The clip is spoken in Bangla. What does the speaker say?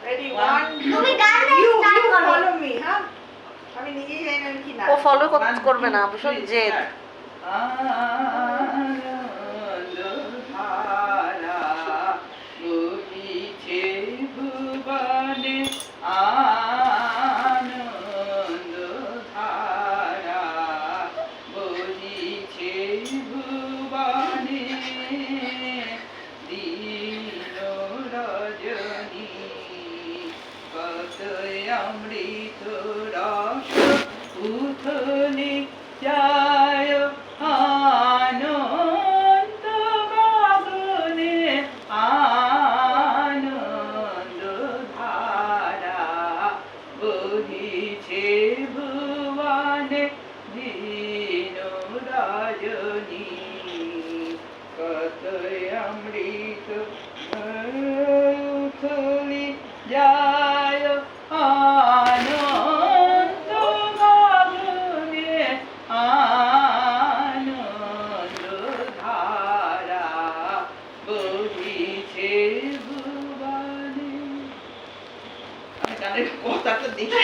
Ready, one, তুমি গান গাইতে স্টার্ট you করো। follow me, হ্যাঁ? আমি নিজেই জানি না আমি কি না। ও ফলো করবে না, ভীষণ জেদ। আনন্দধারা বহিছে ভুবনে, আনন্দধারা বহিছে ভুবনে, দিন রজনী কতই অমৃত রস উথলি যায় আনন্দ গগনে, আনন্দ ধারা বহিছে ভুবনে, দিন রজনী কতই অমৃত উথলি যায় আনন্দ গগনে, আনন্দ ধারা বহিছে ভুবনে। আমি গানের কথাটা দেখি।